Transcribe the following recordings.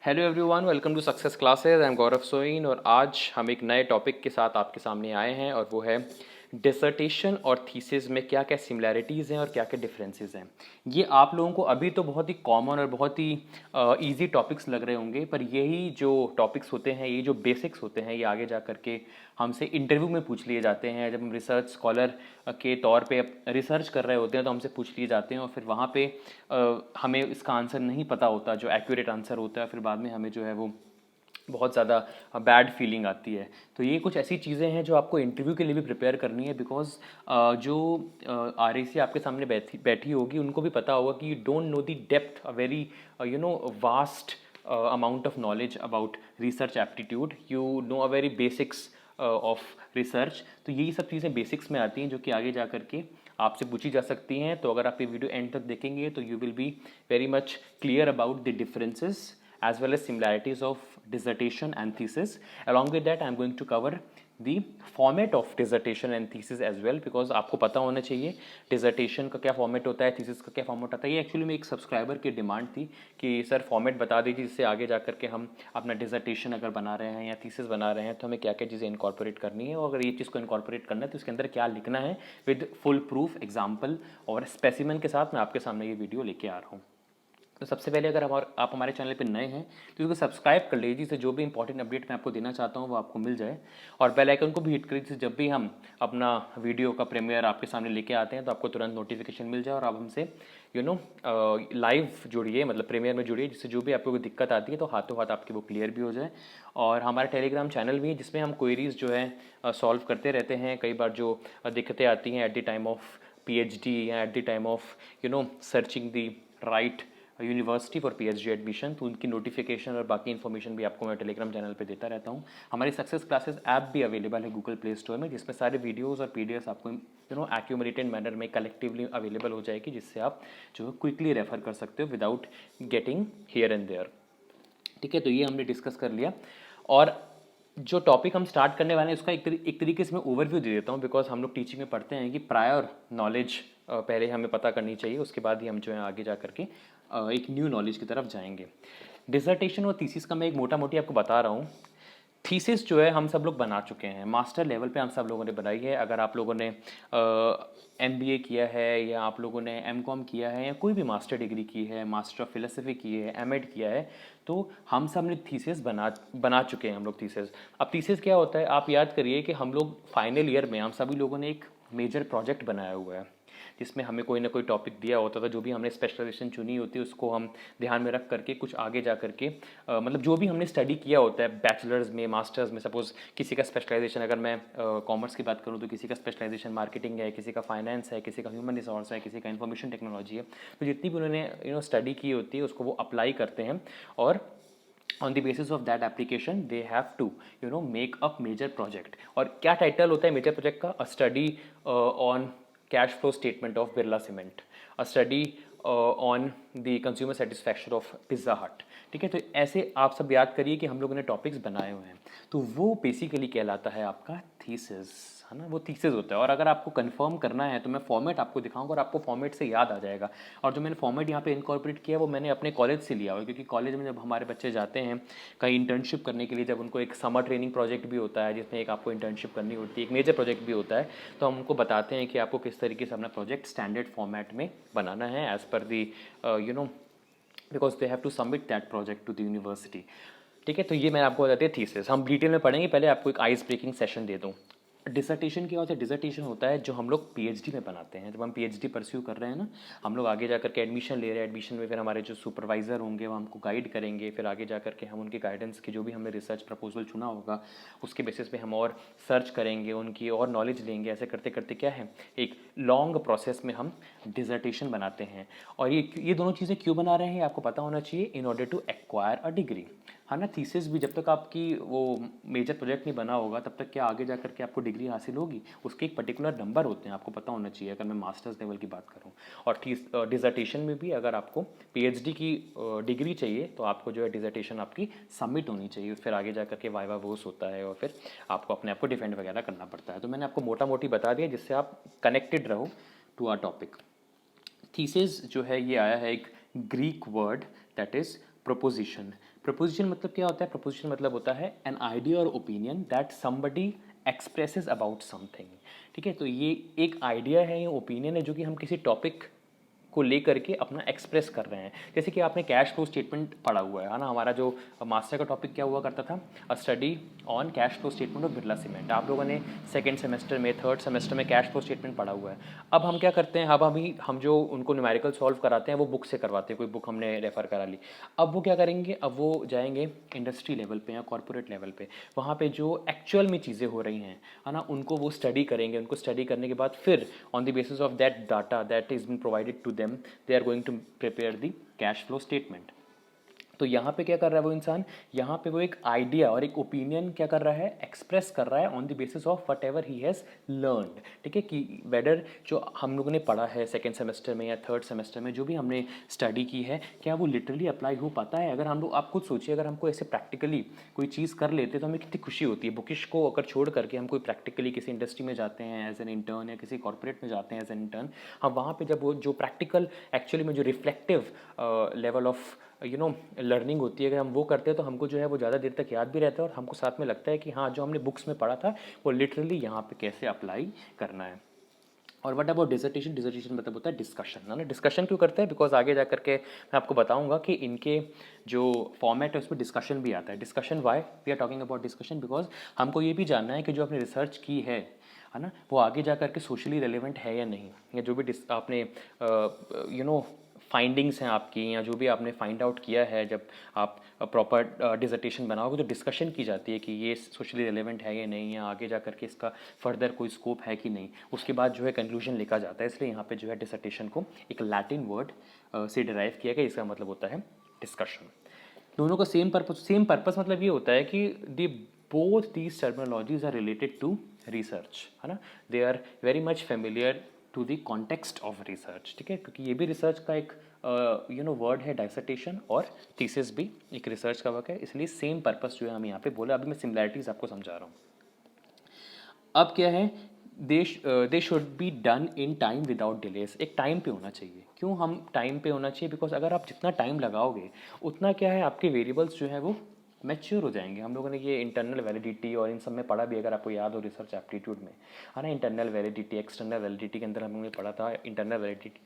Hello everyone, welcome to success classes. I am Gaurav Soin और आज हम एक नए टॉपिक के साथ आपके सामने आए हैं और वो है डिसर्टेशन और थीसिस में क्या क्या सिमिलैरिटीज़ हैं और क्या क्या डिफरेंसेस हैं। ये आप लोगों को अभी तो बहुत ही कॉमन और बहुत ही इजी टॉपिक्स लग रहे होंगे, पर यही जो टॉपिक्स होते हैं, ये जो बेसिक्स होते हैं, ये आगे जा करके हमसे इंटरव्यू में पूछ लिए जाते हैं। जब हम रिसर्च स्कॉलर के तौर पे रिसर्च कर रहे होते हैं तो हमसे पूछ लिए जाते हैं और फिर वहाँ पे हमें इसका आंसर नहीं पता होता, जो एक्यूरेट आंसर होता है, फिर बाद में हमें जो है वो बहुत ज़्यादा बैड फीलिंग आती है। तो ये कुछ ऐसी चीज़ें हैं जो आपको इंटरव्यू के लिए भी प्रिपेयर करनी है, बिकॉज जो आर आपके सामने बैठी बैठी होगी उनको भी पता होगा कि you don't know the depth, a very vast amount of knowledge about research aptitude. You know a very basics of research. तो यही सब चीज़ें बेसिक्स में आती हैं जो कि आगे जा करके आपसे पूछी जा सकती हैं। तो अगर आप ये वीडियो एंड तक देखेंगे तो you will be very much clear about the differences as well as similarities of dissertation and thesis. Along with that, I am going to cover the format of dissertation and thesis as well, because आपको पता होना चाहिए dissertation का क्या format होता है, thesis का क्या फॉर्मेट होता है। ये एक्चुअली में एक सब्सक्राइबर की डिमांड थी कि सर फॉर्मेट बता दीजिए जिससे आगे जा करके हम अपना डिसर्टेशन अगर बना रहे हैं या थीसिस बना रहे हैं तो हमें क्या क्या चीज़ें इनकॉर्पोरेट करनी है, और अगर ये चीज़ को इनकॉर्पोरेट करना है तो इसके अंदर क्या लिखना है, विद फुल प्रूफ एग्जाम्पल और स्पेसिमेन के साथ मैं आपके सामने ये वीडियो लेके आ रहा हूँ। तो सबसे पहले अगर आप हमारे चैनल पे नए हैं तो इसको सब्सक्राइब कर लीजिए, जिससे जो भी इंपॉर्टेंट अपडेट मैं आपको देना चाहता हूँ वो आपको मिल जाए, और बेल आइकन को भी हिट करिए जिससे जब भी हम अपना वीडियो का प्रीमियर आपके सामने लेके आते हैं तो आपको तुरंत नोटिफिकेशन मिल जाए और आप हमसे लाइव जुड़िए, मतलब प्रीमियर में जुड़िए, जिससे जो भी आपको कोई दिक्कत आती है तो हाथों हाथ आपकी वो क्लियर भी हो जाए। और हमारा टेलीग्राम चैनल भी है जिसमें हम क्वेरीज जो है सॉल्व करते रहते हैं। कई बार जो दिक्कतें आती हैं at the time of PhD या at the time of searching the right university for PhD admission, तो उनकी नोटिफिकेशन और बाकी इन्फॉर्मेशन भी आपको मैं टेलीग्राम चैनल पे देता रहता हूँ। हमारी सक्सेस क्लासेस ऐप भी अवेलेबल है गूगल प्ले स्टोर में, जिसमें सारे वीडियोस और PDFs आपको एक्यूमुलेटेड मैनर में कलेक्टिवली अवेलेबल हो जाएगी, जिससे आप जो क्विकली रेफर कर सकते हो without getting here and there. ठीक है, तो ये हमने डिस्कस कर लिया। और जो टॉपिक हम स्टार्ट करने वाले हैं उसका एक तरीके से मैं ओवरव्यू दे देता हूँ, बिकॉज हम लोग टीचिंग में पढ़ते हैं कि प्रायर नॉलेज पहले हमें पता करनी चाहिए, उसके बाद ही हम जो है आगे जा करके एक न्यू नॉलेज की तरफ जाएंगे। डिसर्टेशन और थीसिस का मैं एक मोटा मोटी आपको बता रहा हूँ। थीसिस जो है हम सब लोग बना चुके हैं, मास्टर लेवल पे हम सब लोगों ने बनाई है। अगर आप लोगों ने MBA किया है या आप लोगों ने MCOM किया है या कोई भी मास्टर डिग्री की है, मास्टर ऑफ फिलोसफी की है, MEd किया है, तो हम सब ने थीसिस बना चुके हैं हम लोग थीसिस। अब थीसिस क्या होता है, आप याद करिए कि हम लोग फाइनल ईयर में हम सभी लोगों ने एक मेजर प्रोजेक्ट बनाया हुआ है, जिसमें हमें कोई ना कोई टॉपिक दिया होता था। जो भी हमने स्पेशलाइजेशन चुनी होती है उसको हम ध्यान में रख करके कुछ आगे जा करके मतलब जो भी हमने स्टडी किया होता है बैचलर्स में, मास्टर्स में, सपोज किसी का स्पेशलाइजेशन, अगर मैं कॉमर्स की बात करूँ तो किसी का स्पेशलाइजेशन मार्केटिंग है, किसी का फाइनेंस है, किसी का ह्यूमन रिसोर्स है, किसी का इन्फॉर्मेशन टेक्नोलॉजी है। तो जितनी भी उन्होंने स्टडी की होती है उसको वो अप्लाई करते हैं, और on the basis of that application they have to make up major project। और क्या टाइटल होता है मेजर प्रोजेक्ट का? अ study on cash flow statement of Birla cement, a study on the consumer satisfaction of pizza हट। ठीक है, तो ऐसे आप सब याद करिए कि हम लोगों ने टॉपिक्स बनाए हुए हैं, तो वो बेसिकली कहलाता है आपका थीसिस, है ना, वो थीसिस होता है। और अगर आपको कंफर्म करना है तो मैं फॉर्मेट आपको दिखाऊंगा और आपको फॉर्मेट से याद आ जाएगा। और जो मैंने फॉर्मेट यहाँ पे इनकॉर्पोरेट किया वो मैंने अपने कॉलेज से लिया हुआ है, क्योंकि कॉलेज में जब हमारे बच्चे जाते हैं कहीं इंटर्नशिप करने के लिए, जब उनको एक समर ट्रेनिंग प्रोजेक्ट भी होता है जिसमें एक आपको इंटर्नशिप करनी होती है, एक मेजर प्रोजेक्ट भी होता है, तो हम उनको बताते हैं कि आपको किस तरीके से अपना प्रोजेक्ट स्टैंडर्ड फॉर्मेट में बनाना है as per the because they have to submit that project to the university. ठीक है, तो ये मैं आपको बताती है थीसिस, हम डिटेल में पढ़ेंगे। पहले आपको एक आइस ब्रेकिंग सेशन दे दूँ। डिसर्टेशन क्या होता है? डिसर्टेशन होता है जो हम लोग PhD में बनाते हैं। जब हम PhD परस्यू कर रहे हैं ना, हम लोग आगे जा करके एडमिशन ले रहे हैं, एडमिशन में फिर हमारे जो सुपरवाइज़र होंगे वो हमको गाइड करेंगे, फिर आगे जा करके हम उनके गाइडेंस की जो भी हमने रिसर्च प्रपोजल चुना होगा उसके बेसिस पे हम और सर्च करेंगे, उनकी और नॉलेज लेंगे। ऐसे करते करते क्या है, एक लॉन्ग प्रोसेस में हम डिसर्टेशन बनाते हैं। और ये दोनों चीज़ें क्यों बना रहे हैं आपको पता होना चाहिए, in order to acquire a degree, है ना। थीसिस भी जब तक आपकी वो मेजर प्रोजेक्ट नहीं बना होगा तब तक क्या आगे जा करके आपको डिग्री हासिल होगी, उसके एक पर्टिकुलर नंबर होते हैं, आपको पता होना चाहिए अगर मैं मास्टर्स लेवल की बात करूं। और डिसर्टेशन में भी अगर आपको PhD की डिग्री चाहिए तो आपको जो है डिसर्टेशन आपकी सबमिट होनी चाहिए, फिर आगे जा करके वाइवा वोस होता है और फिर आपको अपने आप को डिफेंड वगैरह करना पड़ता है। तो मैंने आपको मोटा मोटी बता दिया जिससे आप कनेक्टेड रहो टू आर टॉपिक। थीसिस जो है ये आया है एक Greek word that is proposition मतलब क्या होता है? प्रोपोजिशन मतलब होता है एन आइडिया और opinion that somebody expresses about something. ठीक है, तो ये एक आइडिया है या ओपिनियन है जो कि हम किसी टॉपिक को लेकर के अपना एक्सप्रेस कर रहे हैं। जैसे कि आपने कैश फ्लो स्टेटमेंट पढ़ा हुआ है ना, हमारा जो मास्टर का टॉपिक क्या हुआ करता था, अ study on cash flow statement of Birla cement. आप लोगों ने सेकंड सेमेस्टर में, थर्ड सेमेस्टर में कैश फ्लो स्टेटमेंट पढ़ा हुआ है। अब हम क्या करते हैं, अब हम जो उनको न्यूमेरिकल सॉल्व कराते हैं वो बुक से करवाते हैं, कोई बुक हमने रेफर करा ली। अब वो क्या करेंगे, अब वो जाएंगे इंडस्ट्री लेवल पे या कॉर्पोरेट लेवल पे, वहाँ पे जो एक्चुअल में चीज़ें हो रही हैं है ना, उनको वो स्टडी करेंगे। उनको स्टडी करने के बाद फिर on the basis of that data that is been provided to them, they are going to prepare the cash flow statement। तो यहाँ पे क्या कर रहा है वो इंसान, यहाँ पे वो एक आइडिया और एक ओपिनियन क्या कर रहा है, एक्सप्रेस कर रहा है on the basis of what ever he has learned. ठीक है, कि वेदर जो हम लोगों ने पढ़ा है सेकेंड सेमेस्टर में या थर्ड सेमेस्टर में, जो भी हमने स्टडी की है, क्या वो लिटरली अप्लाई हो पाता है। अगर हम लोग, आप खुद सोचिए, अगर हमको ऐसे प्रैक्टिकली कोई चीज़ कर लेते तो हमें कितनी खुशी होती है। बुकिश को अगर छोड़ करके हम कोई प्रैक्टिकली किसी इंडस्ट्री में जाते हैं एज एन इंटर्न या किसी कॉर्पोरेट में जाते हैं एज एन इंटर्न, हम वहाँ पर जब वो जो प्रैक्टिकल एक्चुअली में जो रिफ्लेक्टिव लेवल ऑफ लर्निंग होती है, अगर हम वो करते हैं तो हमको जो है वो ज़्यादा देर तक याद भी रहता है और हमको साथ में लगता है कि हाँ, जो हमने बुक्स में पढ़ा था वो लिटरली यहाँ पे कैसे अप्लाई करना है। और व्हाट अबाउट डिसर्टेशन? डिसर्टेशन मतलब होता है डिस्कशन, है ना। डिस्कशन क्यों करते हैं? बिकॉज आगे जा करके मैं आपको बताऊंगा कि इनके जो फॉर्मेट है उसमें डिस्कशन भी आता है। Discussion why we are talking about discussion? Because हमको ये भी जानना है कि जो आपने रिसर्च की है ना, वो आगे जा करके सोशली रेलिवेंट है या नहीं, या जो भी आपने फाइंडिंग्स हैं आपकी, या जो भी आपने फाइंड आउट किया है, जब आप प्रॉपर डिसर्टेशन बनाओगे तो डिस्कशन की जाती है कि ये सोशली रिलेवेंट है या नहीं, या आगे जा करके इसका फर्दर कोई स्कोप है कि नहीं। उसके बाद जो है कंक्लूजन लिखा जाता है। इसलिए यहाँ पे जो है डिसर्टेशन को एक लैटिन वर्ड से डिराइव किया गया, इसका मतलब होता है डिस्कशन। दोनों का सेम पर्पस मतलब ये होता है कि the both these terminologies are related to research, है ना। They are very much familiar to the context of research. ठीक है, क्योंकि ये भी रिसर्च का एक वर्ड है डिसर्टेशन, और थीसिस भी एक रिसर्च का वर्क है, इसलिए सेम पर्पस जो है हम यहाँ पे बोले। अभी मैं सिमिलैरिटीज आपको समझा रहा हूँ। अब क्या है, they should be done in time without delays. एक टाइम पे होना चाहिए। क्यों हम टाइम पे होना चाहिए? बिकॉज अगर आप जितना टाइम लगाओगे उतना क्या है, आपके वेरिएबल्स जो है वो मैच्योर हो जाएंगे। हम लोगों ने ये इंटरनल वैलिडिटी और इन सब में पढ़ा भी, अगर आपको याद हो रिसर्च एप्टीट्यूड में, है ना। इंटरनल वैलिडिटी, एक्सटर्नल वैलिडिटी के अंदर हमने पढ़ा था, इंटरनल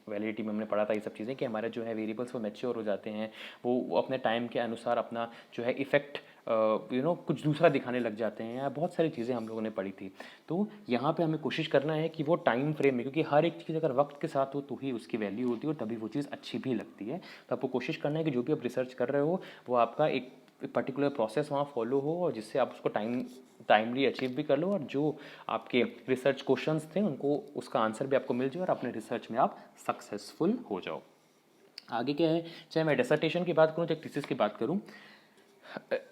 वैलिडिटी में हमने पढ़ा था ये सब चीज़ें, कि हमारे जो है वेरिएबल्स वो मैच्योर हो जाते हैं, वो अपने टाइम के अनुसार अपना जो है इफेक्ट कुछ दूसरा दिखाने लग जाते हैं। या बहुत सारी चीज़ें हम लोगों ने पढ़ी थी। तो यहाँ पे हमें कोशिश करना है कि वो टाइम फ्रेम में, क्योंकि हर एक चीज़ अगर वक्त के साथ हो तो ही उसकी वैल्यू होती है और तभी वो चीज़ अच्छी भी लगती है। तो आपको कोशिश करना है कि जो भी आप रिसर्च कर रहे हो वो आपका एक पर्टिकुलर प्रोसेस वहाँ फॉलो हो, और जिससे आप उसको टाइमली अचीव भी कर लो, और जो आपके रिसर्च क्वेश्चंस थे उनको उसका आंसर भी आपको मिल जाए, और अपने रिसर्च में आप सक्सेसफुल हो जाओ। आगे क्या है, चाहे मैं डिसर्टेशन की बात करूँ चाहे थीसिस की बात करूँ,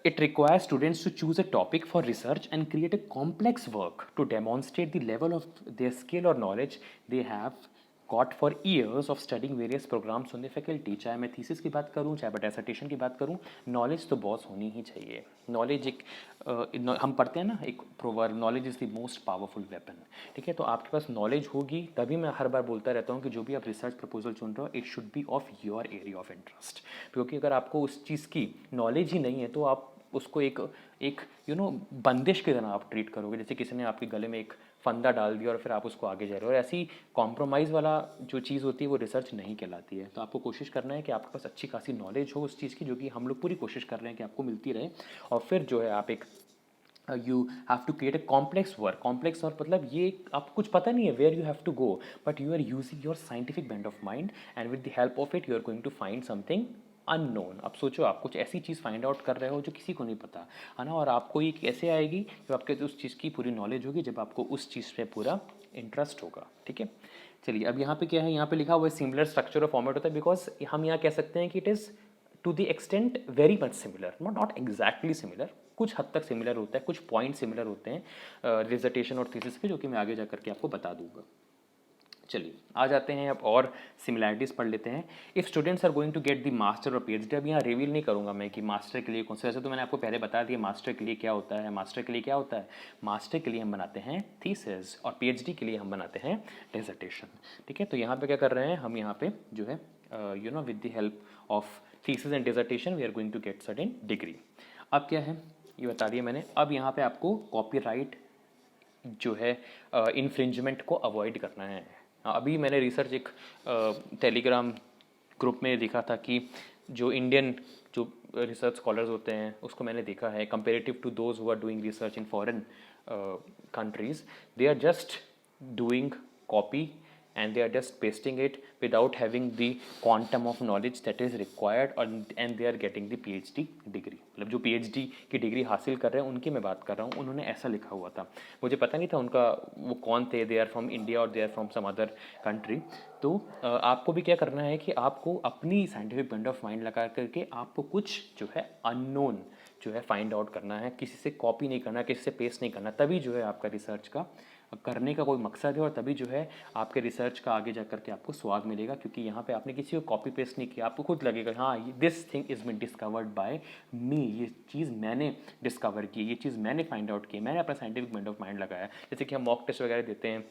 it requires students to choose a topic for research and create a complex work to demonstrate the level of their skill or knowledge they have got for years of studying various programs on the faculty। चाहे मैं thesis की बात करूं चाहे मैं dissertation की बात करूं, नॉलेज तो बॉस होनी ही चाहिए। नॉलेज एक हम पढ़ते हैं ना एक proverb, knowledge is the most powerful weapon. ठीक है, तो आपके पास नॉलेज होगी तभी, मैं हर बार बोलता रहता हूँ कि जो भी आप रिसर्च प्रपोजल चुन रहे हो it should B of your area of interest. क्योंकि अगर आपको उस चीज़ की नॉलेज ही नहीं है तो आप उसको एक एक बंदिश की तरह आप ट्रीट करोगे। जैसे किसी ने आपके गले में एक फंदा डाल दिया और फिर आप उसको आगे जा रहे हो, और ऐसी कॉम्प्रोमाइज़ वाला जो चीज़ होती है वो रिसर्च नहीं कहलाती है। तो आपको कोशिश करना है कि आपके पास अच्छी खासी नॉलेज हो उस चीज़ की, जो कि हम लोग पूरी कोशिश कर रहे हैं कि आपको मिलती रहे। और फिर जो है आप एक you have to create a complex work. Complex work मतलब ये आपको कुछ पता नहीं है where you have to go, but you are using your scientific band of mind and with the help of it you are going to find something unknown. अब सोचो, आप कुछ ऐसी चीज़ फाइंड आउट कर रहे हो जो किसी को नहीं पता, है ना। और आपको ये कैसे आएगी? जब आपके उस चीज़ की पूरी नॉलेज होगी, जब आपको उस चीज़ पे पूरा इंटरेस्ट होगा। ठीक है, चलिए अब यहाँ पे क्या है, यहाँ पे लिखा हुआ है सिमिलर स्ट्रक्चर और फॉर्मेट होता है, बिकॉज हम यहाँ कह सकते हैं कि it is to the extent very much similar, not exactly similar, कुछ हद तक सिमिलर होता है, कुछ पॉइंट सिमिलर होते हैं डिसर्टेशन और थीसिस के, जो कि मैं आगे जा करके आपको बता दूंगा। चलिए आ जाते हैं अब और सिमिलैरिटीज़ पढ़ लेते हैं। If students are going to get the master और पीएचडी, अब यहाँ रिवील नहीं करूँगा मैं कि मास्टर के लिए कौन सा, वैसे तो मैंने आपको पहले बता दिया मास्टर के लिए क्या होता है। मास्टर के लिए क्या होता है? मास्टर के लिए हम बनाते हैं थीसिस और पीएचडी के लिए हम बनाते हैं डिसर्टेशन। ठीक है, तो यहाँ पे क्या कर रहे हैं हम, यहाँ पे जो है with the help of thesis and dissertation we are going to get certain degree. अब क्या है ये बता दिया मैंने. अब यहाँ पे आपको कॉपीराइट जो है इन्फ्रिंजमेंट को अवॉइड करना है. अभी मैंने रिसर्च एक टेलीग्राम ग्रुप में देखा था कि जो इंडियन जो रिसर्च स्कॉलर्स होते हैं उसको मैंने देखा है comparative to those who are doing research in foreign countries, they are just doing copy and they are just pasting it without having the quantum of knowledge that is required and they are getting the PhD degree. मतलब जो PhD की degree हासिल कर रहे हैं उनकी मैं बात कर रहा हूँ. उन्होंने ऐसा लिखा हुआ था, मुझे पता नहीं था उनका वो कौन थे. दे आर फ्रॉम इंडिया और they are from some other country. तो आपको भी क्या करना है कि आपको अपनी साइंटिफिक पॉइंट ऑफ माइंड लगा करके आपको कुछ जो है अननोन जो है फाइंड आउट करना है. किसी से कॉपी नहीं करना, किसी से पेस्ट नहीं करना. तभी जो है आपका रिसर्च का करने का कोई मकसद है और तभी जो है आपके रिसर्च का आगे जा कर के आपको स्वाद मिलेगा. क्योंकि यहाँ पे आपने किसी को कॉपी पेस्ट नहीं किया, आपको खुद लगेगा हाँ this thing is been discovered by me, ये चीज़ मैंने डिस्कवर की, ये चीज़ मैंने फाइंड आउट की, मैंने अपना साइंटिफिक पॉइंट ऑफ माइंड लगाया. जैसे कि हम मॉक टेस्ट वगैरह देते हैं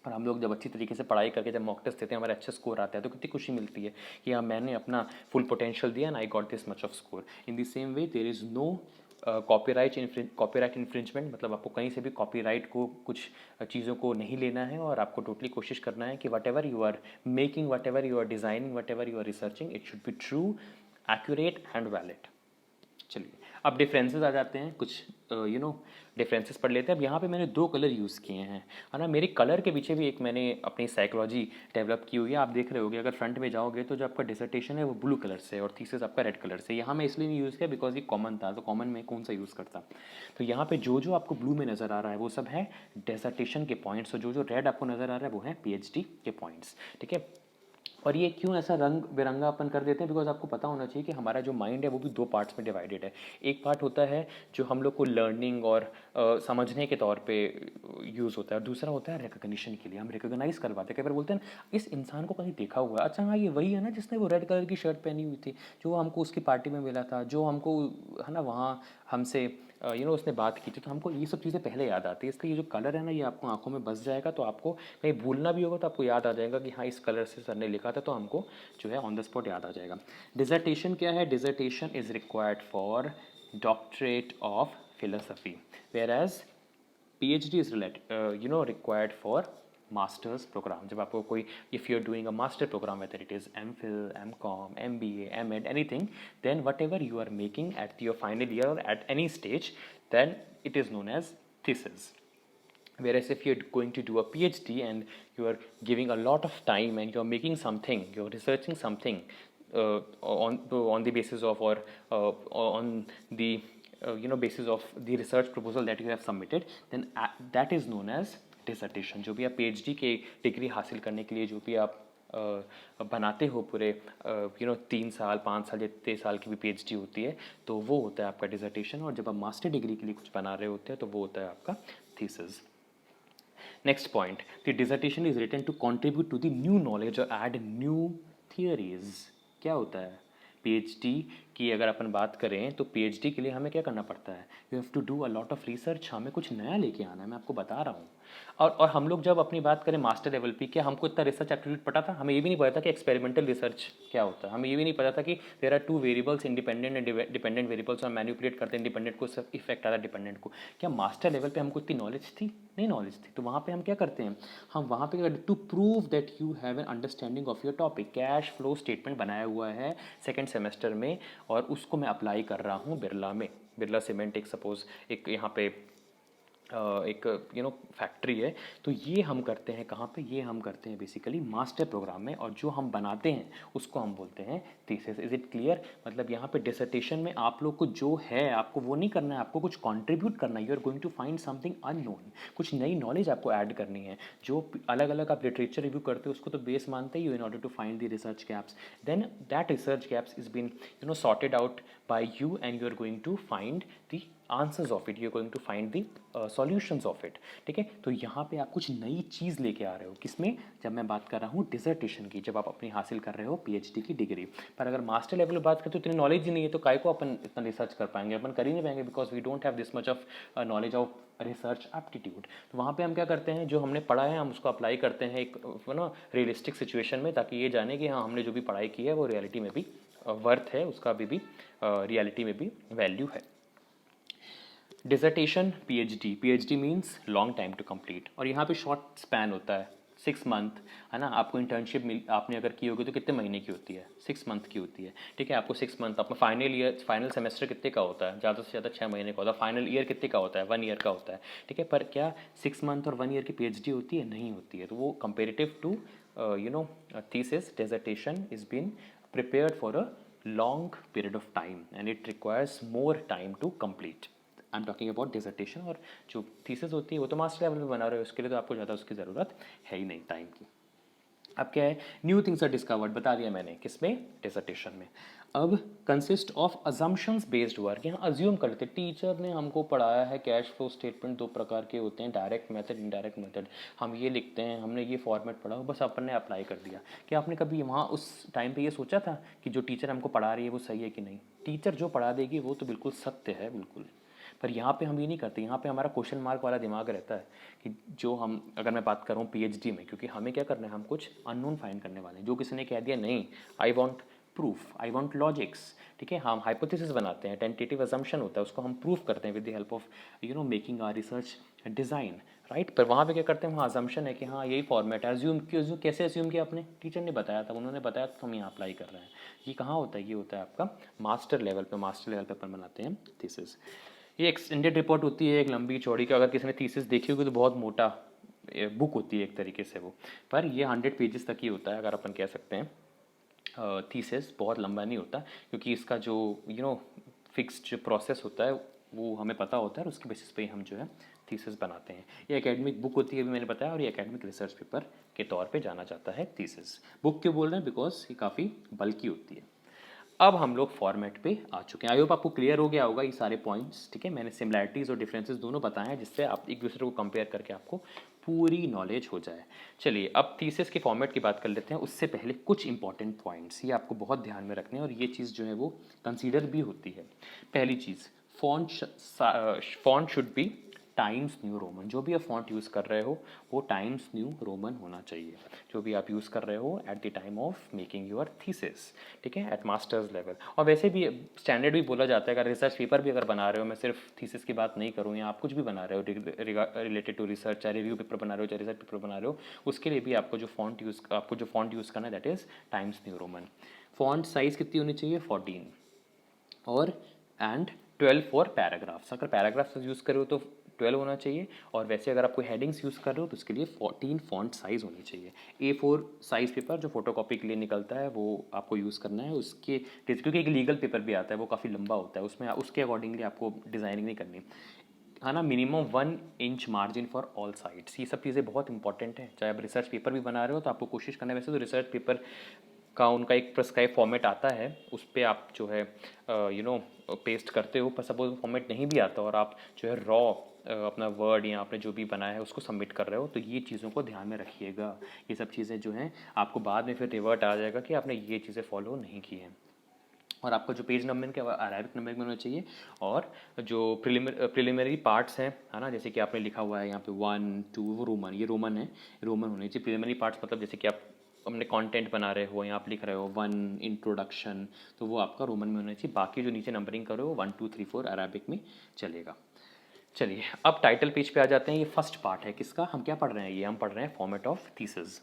और हम लोग जब अच्छी तरीके से पढ़ाई करके जब मॉक टेस्ट देते हैं हमारे अच्छे स्कोर आते हैं तो कितनी खुशी मिलती है कि हाँ मैंने अपना फुल पोटेंशियल दिया and I got this much of score. In the same way there is no copyright infringement. मतलब आपको कहीं से भी कॉपीराइट को कुछ चीज़ों को नहीं लेना है और आपको टोटली कोशिश करना है कि whatever you are making, whatever you are designing, whatever you are researching, it should be true, accurate and valid. चलिए अब डिफरेंसेस आ जाते हैं. कुछ डिफरेंसेस पढ़ लेते हैं. अब यहाँ पे मैंने 2 कलर यूज़ किए हैं, है ना. मेरे कलर के पीछे भी एक मैंने अपनी साइकोलॉजी डेवलप की हुई है. आप देख रहे होगे अगर फ्रंट में जाओगे तो जो आपका डिसर्टेशन है वो ब्लू कलर से और थीसिस आपका रेड कलर से. यहाँ मैं इसलिए नहीं यूज़ किया बिकॉज ये कॉमन था, तो कॉमन में कौन सा यूज़ करता. तो यहाँ पे जो जो आपको ब्लू में नज़र आ रहा है वो सब है डिसर्टेशन के पॉइंट्स और जो जो रेड आपको नज़र आ रहा है वो है PhD के पॉइंट्स. ठीक है. और ये क्यों ऐसा रंग बिरंगा अपन कर देते हैं, बिकॉज आपको पता होना चाहिए कि हमारा जो माइंड है वो भी 2 पार्ट्स में डिवाइडेड है. एक पार्ट होता है जो हम लोग को लर्निंग और समझने के तौर पे यूज़ होता है और दूसरा होता है रिकग्निशन के लिए. हम रिकग्नाइज करवाते हैं. कई बार बोलते हैं इस इंसान को कहीं देखा हुआ है, अच्छा हाँ ये वही है ना जिसने वो रेड कलर की शर्ट पहनी हुई थी, जो हमको उसकी पार्टी में मिला था, जो हमको है ना वहाँ हमसे उसने बात की थी. तो हमको ये सब चीज़ें पहले याद आती है. इसलिए ये जो कलर है ना ये आपको आंखों में बस जाएगा, तो आपको कहीं भूलना भी होगा तो आपको याद आ जाएगा कि हाँ इस कलर से सर ने लिखा था, तो हमको जो है ऑन द स्पॉट याद आ जाएगा. डिसर्टेशन क्या है? Dissertation is required for doctorate of philosophy, whereas PhD is required for masters programme. जब आपको कोई if you are doing a master programme whether it is MPhil, MCom, MBA, MEd, anything, then whatever you are making at your final year or at any stage, then it is known as thesis. Whereas if you're going to do a PhD and you are giving a lot of time and you're making something, you're researching something on the basis of or on the basis of the research proposal that you have submitted, then that is known as dissertation. जो भी आप PhD के degree हासिल करने के लिए जो भी आप बनाते हो पूरे 3 साल 5 साल या 3 साल की भी PhD होती है, तो वो होता है आपका डिसर्टेशन. और जब आप मास्टर डिग्री के लिए कुछ बना रहे होते हैं तो वो होता है आपका thesis. Next point, the dissertation is written to contribute to the new knowledge और ऐड न्यू थियरीज. क्या होता है PhD की अगर अपन बात करें तो PhD के लिए हमें क्या करना पड़ता है? You have to do a lot of research. हमें कुछ नया लेके आना है, मैं आपको बता रहा हूँ. और हम लोग जब अपनी बात करें मास्टर लेवल पे, क्या हमको इतना रिसर्च एक्टिविटी पता था? हमें ये भी नहीं पता था कि एक्सपेरिमेंटल रिसर्च क्या होता है. हमें ये भी नहीं पता था कि there are 2 variables, independent and dependent variables, और मैनिपुलेट करते हैं इंडिपेंडेंट को, सब इफेक्ट आ रहा है डिपेंडेंट को. क्या मास्टर लेवल पे हमको इतनी नॉलेज थी? नहीं नॉलेज थी. तो वहाँ पे हम क्या करते हैं, हम वहाँ पे to prove that you have an understanding of your topic, cash flow statement बनाया हुआ है 2nd सेमेस्टर में और उसको मैं अप्लाई कर रहा हूँ बिरला में. बिरला सीमेंट एक सपोज एक यहाँ पे एक फैक्ट्री है. तो ये हम करते हैं कहाँ पे? ये हम करते हैं बेसिकली मास्टर प्रोग्राम में, और जो हम बनाते हैं उसको हम बोलते हैं थीसिस. Is it clear? मतलब यहाँ पे डिसर्टेशन में आप लोग को जो है आपको वो नहीं करना है, आपको कुछ कंट्रीब्यूट करना है. You are going to find something unknown, कुछ नई नॉलेज आपको ऐड करनी है. जो अलग अलग आप लिटरेचर रिव्यू करते हो उसको तो बेस मानते ही हो in order to find the research gaps. Then that research gaps is been sorted out by you and you are going to find the answers of it, you are going to find the solutions of it. ठीक है, तो यहाँ पे आप कुछ नई चीज़ लेके आ रहे हो, किसमें, जब मैं बात कर रहा हूँ डिसर्टेशन की, जब आप अपनी हासिल कर रहे हो पीएचडी की डिग्री। पर अगर मास्टर लेवल में बात करें तो इतनी नॉलेज ही नहीं है, तो काय को अपन इतना रिसर्च कर पाएंगे, अपन कर ही नहीं पाएंगे, because we don't have this much of knowledge of research aptitude. तो वहाँ पे हम क्या करते हैं, जो हमने पढ़ा है हम उसको अप्लाई करते हैं एक ना रियलिस्टिक सिचुएशन में, ताकि ये जाने कि हाँ हमने जो भी पढ़ाई की है वो रियलिटी में भी वर्थ है, उसका भी रियलिटी में भी वैल्यू है। Dissertation PhD, PhD means long time to complete, और यहाँ पे शॉर्ट स्पैन होता है 6 मंथ, है ना। आपको इंटर्नशिप मिल आपने अगर की होगी तो कितने महीने की होती है, 6 मंथ की होती है। ठीक है, आपको 6 मंथ, आपका फाइनल सेमेस्टर कितने का होता है, ज़्यादा से ज़्यादा 6 महीने का होता है। फाइनल ईयर कितने का होता है, 1 ईयर का होता है। ठीक है, पर क्या 6 मंथ और 1 ईयर की पीएचडी होती है, नहीं होती है। तो वो comparative to thesis, dissertation is been prepared for a long period of time and it requires more time to complete. I am talking about dissertation. और जो थीसिस होती है वो तो मास्टर लेवल में बना रहे हो, उसके लिए तो आपको ज़्यादा उसकी ज़रूरत है ही नहीं टाइम की। अब क्या है, न्यू थिंग्स आर डिस्कवर्ड, बता दिया मैंने, किसमें, डिसर्टेशन में। अब consist of assumptions based work, यहाँ अज्यूम करते, टीचर ने हमको पढ़ाया है कैश फ्लो स्टेटमेंट 2 प्रकार के होते हैं, डायरेक्ट मेथड, इनडायरेक्ट मेथड, हम ये लिखते हैं, हमने ये फॉर्मेट पढ़ा, बस अपन ने अप्लाई कर दिया। क्या आपने कभी वहाँ उस टाइम पे ये सोचा था कि जो टीचर हमको पढ़ा रही है वो सही है कि नहीं? टीचर जो पढ़ा देगी वो तो बिल्कुल सत्य है, बिल्कुल। पर यहाँ पे हम ये नहीं करते, यहाँ पे हमारा क्वेश्चन मार्क वाला दिमाग रहता है कि जो हम, अगर मैं बात कर रहा हूँ पीएचडी में, क्योंकि हमें क्या करना है, हम कुछ अननोन फाइंड करने वाले हैं। जो किसी ने कह दिया नहीं, I want proof, I want logics. ठीक है, हम हाइपोथेसिस बनाते हैं, टेंटेटिव अजम्पशन होता है, उसको हम प्रूफ करते हैं with the help of making our research design, right. पर वहाँ पे क्या करते हैं, वहाँ अजम्पशन है कि हाँ यही फॉर्मेट है। अज्यूम क्यों, कैसे अज्यूम किया आपने, टीचर ने बताया था, उन्होंने बताया तो हम यहाँ अप्लाई कर रहे हैं। ये कहाँ होता है, ये होता है आपका मास्टर लेवल पे अपन बनाते हैं थीसिस। ये एक्सटेंडेड रिपोर्ट होती है, एक लंबी चौड़ी का, अगर किसी ने थीसिस देखी होगी तो बहुत मोटा बुक होती है एक तरीके से वो, पर ये 100 पेजेस तक ही होता है, अगर अपन कह सकते हैं। थीसिस बहुत लंबा नहीं होता, क्योंकि इसका जो फिक्स्ड जो प्रोसेस होता है वो हमें पता होता है, और उसके बेसिस पे ही हम जो है थीसिस बनाते हैं। ये एकेडमिक बुक होती है, अभी मैंने बताया, और ये एकेडमिक रिसर्च पेपर के तौर पे जाना जाता है थीसिस। बुक क्यों बोल रहे हैं, बिकॉज ये काफ़ी बल्कि होती है। अब हम लोग फॉर्मेट पे आ चुके हैं। आई होप आपको क्लियर हो गया होगा ये सारे पॉइंट्स। ठीक है, मैंने सिमिलैरिटीज़ और डिफरेंसेस दोनों बताए हैं, जिससे आप एक दूसरे को कंपेयर करके आपको पूरी नॉलेज हो जाए। चलिए अब थीसिस के फॉर्मेट की बात कर लेते हैं। उससे पहले कुछ इंपॉर्टेंट पॉइंट्स ये आपको बहुत ध्यान में रखने हैं, और ये चीज़ जो है वो कंसीडर भी होती है। पहली चीज़, font should be Times New Roman. जो भी आप फॉन्ट यूज़ कर रहे हो वो टाइम्स न्यू रोमन होना चाहिए, जो भी आप यूज़ कर रहे हो at the time of making your thesis. ठीक है, एट मास्टर्स लेवल। और वैसे भी स्टैंडर्ड भी बोला जाता है, अगर रिसर्च पेपर भी अगर बना रहे हो, मैं सिर्फ थीसिस की बात नहीं करूँ, या आप कुछ भी बना रहे हो रिलेटेड टू रिसर्च, चाहे रिव्यू पेपर बना रहे हो, चाहे रिसर्च पेपर बना रहे हो, उसके लिए भी आपको जो फॉन्ट यूज़ करना है that is times New Roman. Font size कितनी होनी चाहिए, 14, और एंड 12 फॉर पैराग्राफ्स। अगर पैराग्राफ्स यूज़ कर रहे हो तो 12 होना चाहिए, और वैसे अगर आपको हेडिंग्स यूज़ कर रहे हो तो उसके लिए 14 फॉन्ट साइज़ होनी चाहिए। A4 साइज़ पेपर जो फोटोकॉपी के लिए निकलता है वो आपको यूज़ करना है, उसके क्योंकि एक लीगल पेपर भी आता है, वो काफ़ी लंबा होता है, उसमें उसके अकॉर्डिंगली आपको डिज़ाइनिंग नहीं करनी है ना। Minimum 1 inch margin for all sides, ये सब चीज़ें बहुत इंपॉर्टेंट है। चाहे आप रिसर्च पेपर भी बना रहे हो तो आपको कोशिश करना है, वैसे तो रिसर्च पेपर का उनका एक प्रिस्क्राइब फॉर्मेट आता है, उस पर आप जो है पेस्ट करते हो। पर सपोज फॉर्मेट नहीं भी आता और आप जो है रॉ अपना वर्ड या आपने जो भी बनाया है उसको सबमिट कर रहे हो, तो ये चीज़ों को ध्यान में रखिएगा। ये सब चीज़ें जो हैं आपको बाद में फिर रिवर्ट आ जाएगा कि आपने ये चीज़ें फॉलो नहीं की हैं। और आपका जो पेज नंबर के अरेबिक नंबर में होना चाहिए, और जो प्रिलिमिनरी पार्ट्स हैं, है ना, जैसे कि आपने लिखा हुआ है यहाँ पे 1 2, वो रोमन, ये रोमन है, रोमन होने चाहिए। प्रिलिमिनरी पार्ट्स मतलब जैसे कि आप अपने कंटेंट बना रहे हो या आप लिख रहे हो 1 इंट्रोडक्शन, तो वो आपका रोमन में होना चाहिए। बाकी जो नीचे नंबरिंग करो 1 2 3 4 अरेबिक में चलेगा। चलिए अब टाइटल पेज पे आ जाते हैं। ये फर्स्ट पार्ट है किसका, हम क्या पढ़ रहे हैं, ये हम पढ़ रहे हैं format of thesis.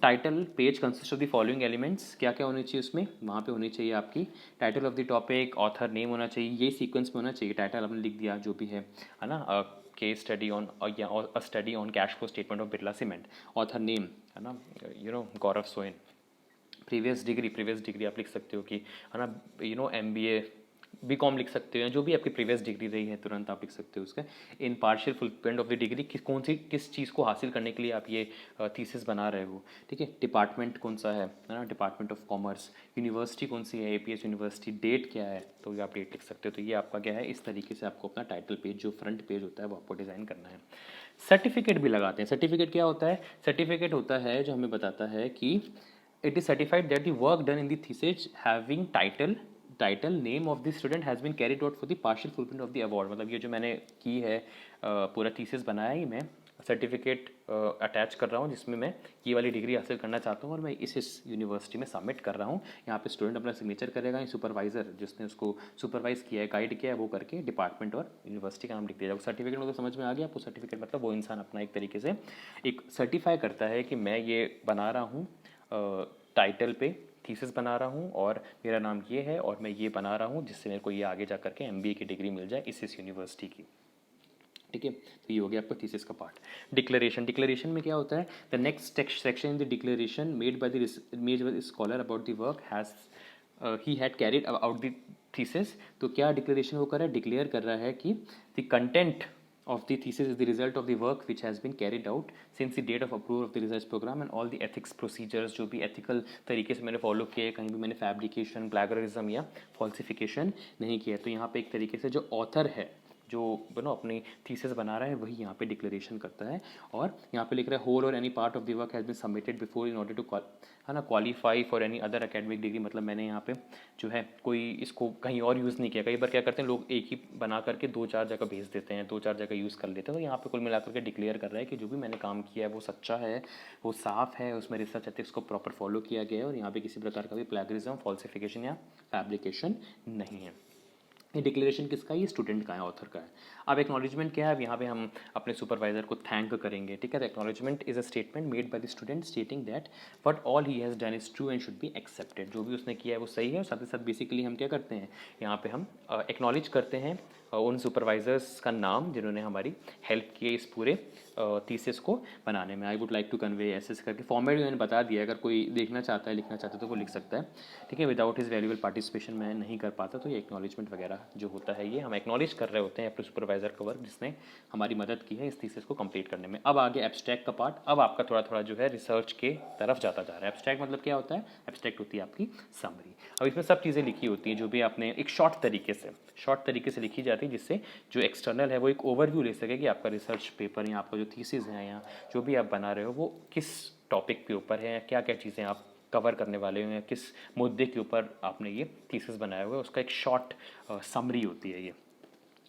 Title page consist of the following elements, क्या क्या होने चाहिए उसमें, वहाँ पे होनी चाहिए आपकी title of the topic, author name होना चाहिए, ये सीक्वेंस में होना चाहिए। टाइटल आपने लिख दिया जो भी है ना, केस स्टडी ऑन या अ study on cash flow statement of Birla cement. Author name है ना, गौरव सोइन। प्रीवियस डिग्री आप लिख सकते हो कि, है ना, MBA बीकॉम लिख सकते हो, या जो भी आपकी प्रीवियस डिग्री रही है तुरंत आप लिख सकते हो उसका in partial fulfilment of the degree, किस चीज़ को हासिल करने के लिए आप ये थीसिस बना रहे हो। ठीक है, डिपार्टमेंट कौन सा है ना, डिपार्टमेंट ऑफ कॉमर्स, यूनिवर्सिटी कौन सी है, एपीएस यूनिवर्सिटी, डेट क्या है, तो ये आप डेट लिख सकते हो। तो ये आपका क्या है, इस तरीके से आपको अपना टाइटल पेज जो फ्रंट पेज होता है वो आपको डिज़ाइन करना है। सर्टिफिकेट भी लगाते हैं। सर्टिफिकेट क्या होता है, सर्टिफिकेट होता है जो हमें बताता है कि it is certified that the work done in the thesis having title name of the student has been carried out for the partial fulfilment of the award. मतलब ये जो मैंने की है पूरा थीसिस बनाया ही मैं सर्टिफिकेट अटैच कर रहा हूँ जिसमें मैं ये वाली डिग्री हासिल करना चाहता हूँ और मैं इस यूनिवर्सिटी में सबमिट कर रहा हूँ। यहाँ पे स्टूडेंट अपना सिग्नेचर करेगा, सुपरवाइजर जिसने उसको सुपरवाइज किया है, गाइड किया है, वो करके डिपार्टमेंट और यूनिवर्सिटी का नाम लिख दिया जाएगा। सर्टिफिकेट मतलब समझ में आ गया आपको, सर्टिफिकेट मतलब वो इंसान अपना एक तरीके से एक सर्टिफाई करता है कि मैं ये बना रहा हूँ टाइटल पे थीसिस बना रहा हूँ और मेरा नाम ये है और मैं ये बना रहा हूँ जिससे मेरे को ये आगे जा करके एमबीए की डिग्री मिल जाए इस यूनिवर्सिटी की। ठीक है, तो ये हो गया आपका थीसिस का पार्ट। डिक्लेरेशन, डिक्लेरेशन में क्या होता है, the next section in the declaration made by the scholar about the work has he had carried out the thesis. तो क्या डिक्लेरेशन वो कर रहा है, डिक्लेयर कर रहा है कि the content of the thesis is the result of the work which has been carried out since the date of approval of the research program and all the ethics procedures जो भी ethical तरीके से मैंने follow किए, कहीं भी मैंने fabrication, plagiarism या फॉल्सिफिकेशन नहीं किया। तो यहाँ पे एक तरीके से जो ऑथर है जो अपनी थीसिस बना रहा है वही यहाँ पे डिक्लेरेशन करता है और यहाँ पे लिख रहा है whole or any part of the work has been submitted before in order to है ना qualify for any other academic degree. मतलब मैंने यहाँ पे जो है कोई इसको कहीं और यूज़ नहीं किया। कई बार क्या करते हैं लोग एक ही बना करके 2-4 जगह भेज देते हैं, 2-4 जगह यूज़ कर लेते हैं। तो यहाँ पे कुल मिलाकर के डिक्लेयर कर रहा है कि जो भी मैंने काम किया है वो सच्चा है, वो साफ़ है, उसमें रिसर्च एथिक्स को प्रॉपर फॉलो किया गया है और यहाँ पे किसी प्रकार का भी प्लैगरिज्म, फॉल्सिफिकेशन या फैब्रिकेशन नहीं है। ये डिक्लेरेशन किसका है, ये स्टूडेंट का है, ऑथर का है। अब एक्नॉलेजमेंट क्या है, अब यहाँ पे हम अपने सुपरवाइजर को थैंक करेंगे। ठीक है, acknowledgement is a statement made by the student stating that what all he has done is true and should be accepted. जो भी उसने किया है वो सही है और साथ ही साथ बेसिकली हम क्या करते हैं, यहाँ पे हम एक्नॉलेज करते हैं उन सुपरवाइजर्स का नाम जिन्होंने हमारी हेल्प की है इस पूरे थीसिस को बनाने में। I would like to convey ऐसे करके फॉर्मेट मैंने बता दिया, अगर कोई देखना चाहता है, लिखना चाहता है तो वो लिख सकता है। ठीक है, विदाउट हिज वैल्यूबल पार्टिसिपेशन मैं नहीं कर पाता। तो ये एक्नॉलेजमेंट वगैरह जो होता है ये हम एक्नॉलेज कर रहे होते हैं अपने सुपरवाइजर का वर्क जिसने हमारी मदद की है इस थीसिस को कंप्लीट करने में। अब आगे एब्स्ट्रैक्ट का पार्ट, अब आपका थोड़ा थोड़ा जो है रिसर्च के तरफ जाता जा रहा है। एब्स्ट्रैक्ट मतलब क्या होता है, एब्स्ट्रैक्ट होती है आपकी समरी। अब इसमें सब चीज़ें लिखी होती हैं जो भी आपने एक शॉर्ट तरीके से लिखी जाती है जिससे जो एक्सटर्नल है वो एक ओवरव्यू ले सके कि आपका रिसर्च पेपर या आपका जो थीसिस है या जो भी आप बना रहे हो वो किस टॉपिक के ऊपर है, क्या क्या चीज़ें आप कवर करने वाले हो या किस मुद्दे के ऊपर आपने ये थीसिस बनाया हुआ है, उसका एक शॉर्ट समरी होती है ये।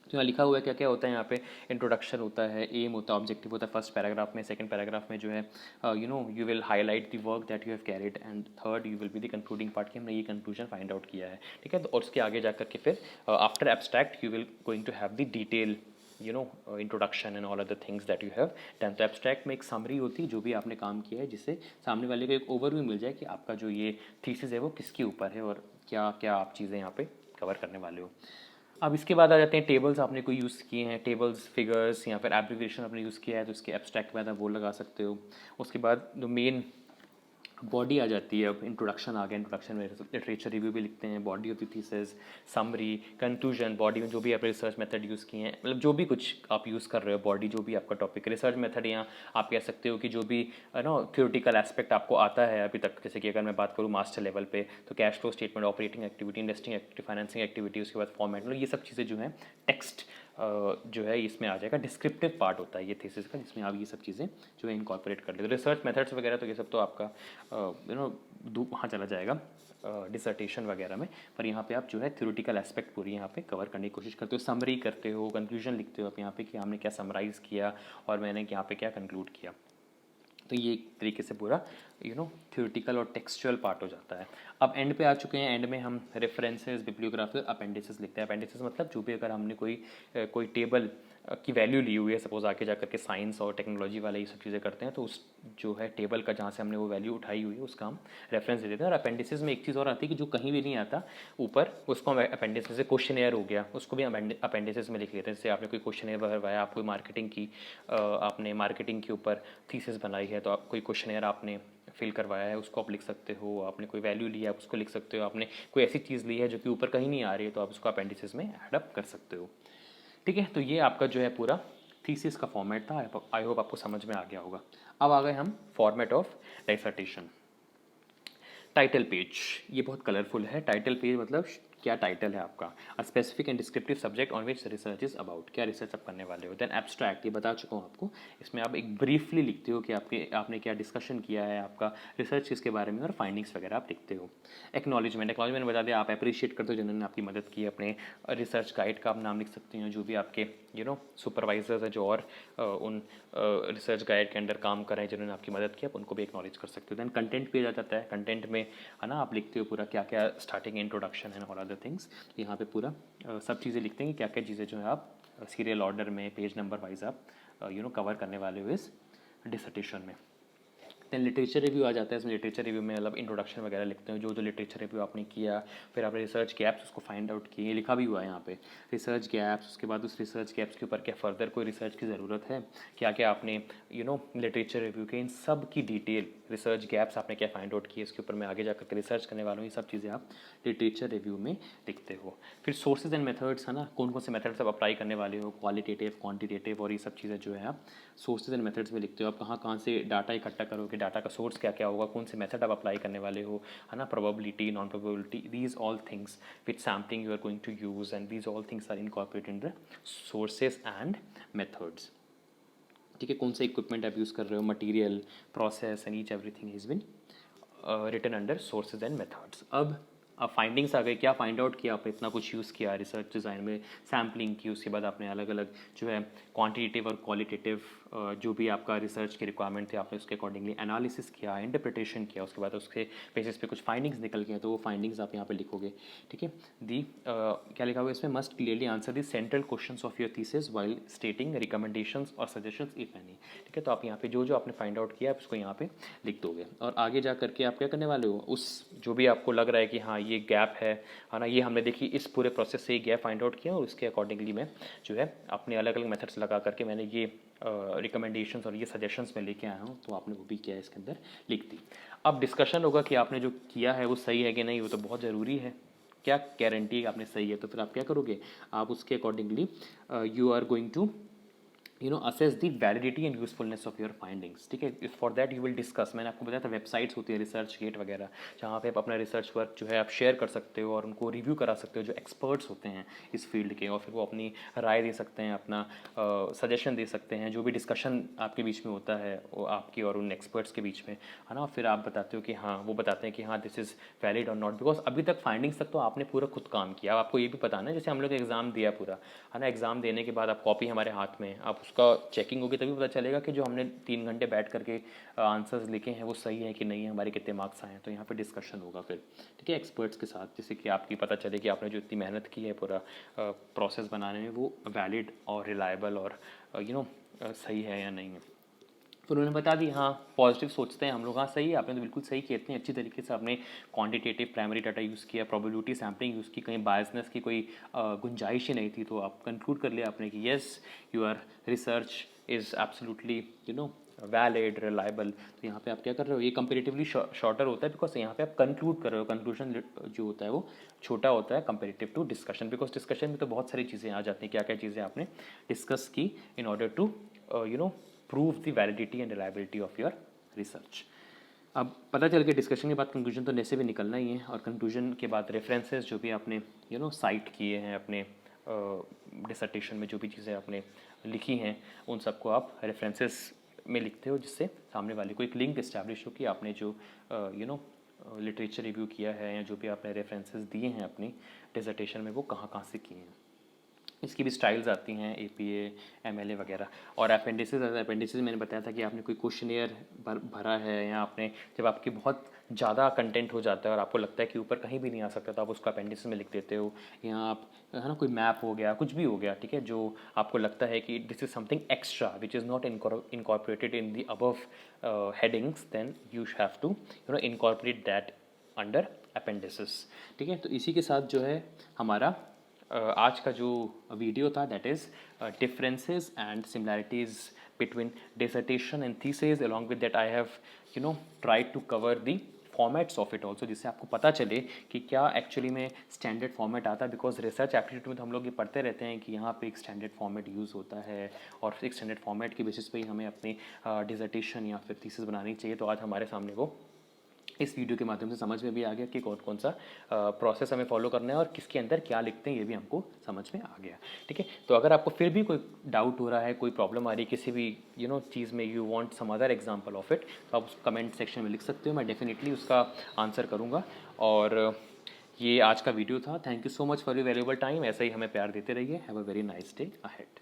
तो यहाँ लिखा हुआ है क्या क्या होता है, यहाँ पे इंट्रोडक्शन होता है, एम होता है, ऑब्जेक्टिव होता है फर्स्ट पैराग्राफ में, सेकंड पैराग्राफ में जो है you will highlight the work that you have carried and third you will be the concluding part कि हमने ये कंक्लूजन फाइंड आउट किया है। ठीक है, तो और उसके आगे जाकर के फिर after abstract you will going to have the detail introduction and all other things that you have done. तो एब्स्ट्रैक्ट में एक समरी होती है जो भी आपने काम किया है जिससे सामने वाले को एक ओवरव्यू मिल जाए कि आपका जो ये थीसिस है वो किसके ऊपर है और क्या क्या आप चीज़ें यहाँ पे कवर करने वाले हो। अब इसके बाद आ जाते हैं टेबल्स आपने कोई यूज़ किए हैं, टेबल्स, फिगर्स या फिर एब्रिविएशन आपने यूज़ किया है तो उसके एब्स्ट्रैक्ट में आप वो लगा सकते हो। उसके बाद जो मेन बॉडी आ जाती है, अब इंट्रोडक्शन आ गया, इंट्रोडक्शन में लिटरेचर रिव्यू भी लिखते हैं, body of the thesis, summary, conclusion, body में जो भी आप रिसर्च मेथड यूज़ किए हैं, मतलब जो भी कुछ आप यूज़ कर रहे हो, बॉडी जो भी आपका टॉपिक रिसर्च मेथड, या आप कह सकते हो कि जो भी थ्योरेटिकल एस्पेक्ट आपको आता है अभी तक, जैसे कि अगर मैं बात करूँ मास्टर लेवल पे तो cash flow statement, operating activity, investing activity, financing activity, उसके बाद फॉर्मेट, मतलब ये सब चीज़ें जो हैं टेक्स्ट जो है इसमें आ जाएगा। डिस्क्रिप्टिव पार्ट होता है ये थीसिस का जिसमें आप ये सब चीज़ें जो है इनकॉर्पोरेट कर लेते हो। रिसर्च मेथड्स वगैरह तो ये सब तो आपका वहाँ चला जाएगा डिसर्टेशन वगैरह में, पर यहाँ पे आप जो है थ्योरेटिकल एस्पेक्ट पूरी यहाँ पे कवर करने की कोशिश करते हो, समरी करते हो, कंक्लूजन लिखते हो आप यहाँ पे कि हमने क्या समराइज़ किया और मैंने यहाँ पे क्या कंक्लूड किया। तो ये एक तरीके से पूरा थ्योरेटिकल और टेक्सचुअल पार्ट हो जाता है। अब एंड पे आ चुके हैं, एंड में हम रेफरेंसेस, बिब्लियोग्राफी, अपेंडिसेस लिखते हैं। अपेंडिसेस मतलब जो भी अगर हमने कोई टेबल की वैल्यू ली हुई है, सपोज आके जा करके साइंस और टेक्नोलॉजी वाले ये सब चीज़ें करते हैं तो उस जो है टेबल का जहाँ से हमने वो वैल्यू उठाई हुई है उसका हम रेफरेंस दे देते हैं। और अपेंडिसेस में एक चीज़ और आती है कि जो कहीं भी नहीं आता ऊपर, उसको हम अपेंडिस, जैसे क्वेश्चनेयर हो गया उसको भी अपेंडिसेस में लिख लेते हैं। जैसे आपने कोई क्वेश्चनेयर भरवाया, आप कोई मार्केटिंग की आपने मार्केटिंग के ऊपर थीसिस बनाई है तो आप कोई क्वेश्चनेयर आपने फिल करवाया है उसको आप लिख सकते हो, आपने कोई वैल्यू लिया आप उसको लिख सकते हो, आपने कोई ऐसी चीज़ ली है जो कि ऊपर कहीं नहीं आ रही है तो आप उसको अपेंडिसेस में ऐड अप कर सकते हो। ठीक है, तो ये आपका जो है पूरा थीसिस का फॉर्मेट था। आई होप आपको समझ में आ गया होगा। अब आ गए हम format of dissertation. Title page, ये बहुत कलरफुल है। टाइटल पेज मतलब क्या टाइटल है आपका, a specific and descriptive subject on which research is about, क्या रिसर्च आप करने वाले हो। देन एब्स्ट्रैक्ट, ये बता चुका हूँ आपको, इसमें आप एक ब्रीफली लिखते हो कि आपने क्या डिस्कशन किया है, आपका रिसर्च किसके बारे में और फाइंडिंग्स वगैरह आप लिखते हो। एक्नॉलेजमेंट, एक्नॉलेजमेंट बता दें आप अप्रिशिएट करते हो जिन्होंने आपकी मदद की। अपने रिसर्च गाइड का आप नाम लिख सकते हैं, जो भी आपके सुपरवाइजर्स हैं जो और उन रिसर्च गाइड के अंडर काम कर रहे हैं जिन्होंने आपकी मदद की, आप उनको भी एक्नॉलेज कर सकते हो। दैन कंटेंट पेज आ जाता है। कंटेंट में है ना आप लिखते हो पूरा क्या क्या starting introduction and all other things. यहाँ पे पूरा सब चीज़ें लिखते हैं कि क्या क्या चीज़ें जो है आप सीरियल ऑर्डर में पेज नंबर वाइज आप कवर करने वाले हो इस डिसर्टेशन में। दैन लिटरेचर रिव्यू आ जाता है। इसमें लिटरेचर रिव्यू में मतलब इंट्रोडक्शन वगैरह लिखते हैं, जो लिटरेचर रिव्यू आपने किया, फिर आपने रिसर्च गैप्स उसको फाइंड आउट किए, लिखा भी हुआ है यहाँ पे रिसर्च गैप्स। उसके बाद उस रिसर्च गैप्स के ऊपर क्या फर्दर कोई रिसर्च की ज़रूरत है, क्या क्या आपने लिटरेचर रिव्यू के इन सब की डिटेल, रिसर्च गैप्स आपने क्या फाइंड आउट किए, इसके ऊपर मैं आगे जाकर के रिसर्च करने वाला हूँ, ये सब चीज़ें आप लिटरेचर रिव्यू में लिखते हो। फिर सोर्सेज एंड मेथड्स है ना, कौन कौन से मेथड्स आप अप्लाई करने वाले हो, क्वालिटेटिव क्वान्टिटेटिव, और ये सब चीज़ें जो है आप सोर्सेज एंड मेथड्स में लिखते हो। आप कहाँ कहाँ से डाटा इकट्ठा करोगे, डाटा का सोर्स क्या क्या होगा, कौन से मेथड आप अप्लाई करने वाले हो, है ना, probability, non probability, these all things which sampling you are going to use, and these all things are incorporated in the sources and methods. ठीक है, कौन सा इक्विपमेंट आप यूज़ कर रहे हो, material, process, and each everything is been written under sources and methods. अब findings आ गए, क्या फाइंड आउट किया आपने, इतना कुछ यूज़ किया रिसर्च डिज़ाइन में, सैम्पलिंग की, उसके बाद आपने अलग अलग जो है क्वांटिटेटिव और क्वालिटेटिव जो भी आपका रिसर्च के रिक्वायरमेंट थे आपने उसके अकॉर्डिंगली एनालिसिस किया, इंटरप्रिटेशन किया, उसके बाद उसके बेसिस पे कुछ फाइंडिंग्स निकल गए, तो वो फाइंडिंग्स आप यहाँ पे लिखोगे। ठीक है, क्या लिखा हुआ है इसमें, must clearly answer the central questions of your thesis while स्टेटिंग recommendations और सजेशंस इफ एनी। ठीक है, तो आप यहाँ पे जो जो आपने फाइंड आउट किया आप उसको यहाँ पे लिख दोगे, और आगे जा करके आप क्या करने वाले हो, उस जो भी आपको लग रहा है कि हाँ ये गैप है ना, ये हमने देखी इस पूरे प्रोसेस से ये गैप फाइंड आउट किया, और उसके अकॉर्डिंगली मैं जो है अपने अलग अलग मेथड्स लगा करके मैंने ये रिकमेंडेशंस और ये सजेशंस में लेके आया हूँ, तो आपने वो भी किया है इसके अंदर लिख दी। अब डिस्कशन होगा कि आपने जो किया है वो सही है कि नहीं, वो तो बहुत ज़रूरी है, क्या गारंटी आपने सही है, तो फिर आप क्या करोगे, आप उसके accordingly you are going to assess the validity and usefulness of your findings। ठीक है, for that you will discuss, मैंने आपको बताया था वेबसाइट्स होती है रिसर्च गेट वगैरह, जहाँ पे आप अपना रिसर्च वर्क जो है आप शेयर कर सकते हो और उनको रिव्यू करा सकते हो जो एक्सपर्ट्स होते हैं इस फील्ड के, और फिर वो अपनी राय दे सकते हैं, अपना सजेशन दे सकते हैं, जो भी डिस्कशन आपके बीच में होता है वो आपकी और उन एक्सपर्ट्स के बीच में, है ना, फिर आप बताते हो कि हाँ, वो बताते हैं कि हाँ दिस इज़ वैलिड और नॉट, बिकॉज अभी तक फाइंडिंग्स तक तो आपने पूरा खुद काम किया। आपको ये भी पता ना, जैसे हम लोग एग्ज़ाम दिया पूरा, है ना, एग्ज़ाम देने के बाद आप कॉपी हमारे हाथ में, आप उसका चेकिंग होगी तभी पता चलेगा कि जो हमने 3 घंटे बैठ करके आंसर्स लिखे हैं वो सही है कि नहीं है, हमारे कितने मार्क्स आए हैं। तो यहाँ पे डिस्कशन होगा फिर, ठीक है, एक्सपर्ट्स के साथ, जिससे कि आपकी पता चले कि आपने जो इतनी मेहनत की है पूरा प्रोसेस बनाने में वो वैलिड और रिलायबल और सही है या नहीं है। तो उन्होंने बता दी हाँ पॉजिटिव सोचते हैं हम लोग, हाँ सही है, आपने तो बिल्कुल सही किया, इतनी अच्छी तरीके से आपने क्वांटिटेटिव प्राइमरी डाटा यूज़ किया, प्रोबेबिलिटी सैम्पलिंग यूज़ की, कहीं बायसनेस की कोई गुंजाइश ही नहीं थी, तो आप कंक्लूड कर लिया आपने कि yes your research is absolutely valid reliable. तो यहाँ पे आप क्या कर रहे हो, ये कंपेरेटिवली शॉर्टर होता है बिकॉज यहाँ पे आप कंक्लूड कर रहे हो, कंक्लूजन जो होता है वो छोटा होता है comparative to discussion, because discussion में तो बहुत सारी चीज़ें आ जाती हैं, क्या क्या चीज़ें आपने डिस्कस की in order to prove the validity and reliability of your research. अब पता चल के डिस्कशन के बाद कंक्लूजन तो जैसे भी निकलना ही है, और कंक्लूजन के बाद रेफरेंसेस जो भी आपने साइट किए हैं अपने डिसर्टेशन में, जो भी चीज़ें आपने लिखी हैं उन सबको आप रेफरेंसेस में लिखते हो, जिससे सामने वाले को एक लिंक इस्टेब्लिश हो कि आपने जो लिटरेचर रिव्यू किया है या जो भी आपने रेफरेंसेस दिए हैं अपनी डिसर्टेशन में वो कहाँ कहाँ से किए हैं। इसकी भी स्टाइल्स आती हैं APA MLA वगैरह। और अपेंडिसेस मैंने बताया था कि आपने कोई क्वेश्चनियर भरा है, या आपने जब आपकी बहुत ज़्यादा कंटेंट हो जाता है और आपको लगता है कि ऊपर कहीं भी नहीं आ सकता तो आप उसको अपेंडिसेस में लिख देते हो, या आप है ना कोई मैप हो गया, कुछ भी हो गया, ठीक है, जो आपको लगता है कि this is something extra which is not incorporated in the above headings, then you have to incorporate that under appendices. ठीक है, तो इसी के साथ जो है हमारा आज का जो वीडियो था that is differences and similarities between dissertation and thesis. Along with that I have tried to cover the formats of it also, जिससे आपको पता चले कि क्या एक्चुअली में स्टैंडर्ड फॉर्मेट आता है। बिकॉज रिसर्च एप्टीट्यूड में तो हम लोग ये पढ़ते रहते हैं कि यहाँ पे एक स्टैंडर्ड फॉर्मेट यूज़ होता है और एक स्टैंडर्ड फॉर्मेट की बेसिस पे ही हमें अपनी डिसर्टेशन या फिर थीसिस बनानी चाहिए। तो आज हमारे सामने वो इस वीडियो के माध्यम से समझ में भी आ गया कि कौन कौन सा प्रोसेस हमें फॉलो करना है और किसके अंदर क्या लिखते हैं, ये भी हमको समझ में आ गया। ठीक है, तो अगर आपको फिर भी कोई डाउट हो रहा है, कोई प्रॉब्लम आ रही है किसी भी चीज़ में, you want some other example of it, तो आप उस कमेंट सेक्शन में लिख सकते हो, मैं डेफिनेटली उसका आंसर करूँगा। और ये आज का वीडियो था। Thank you so much for your valuable time. ऐसे ही हमें प्यार देते रहिए। Have a very nice day ahead.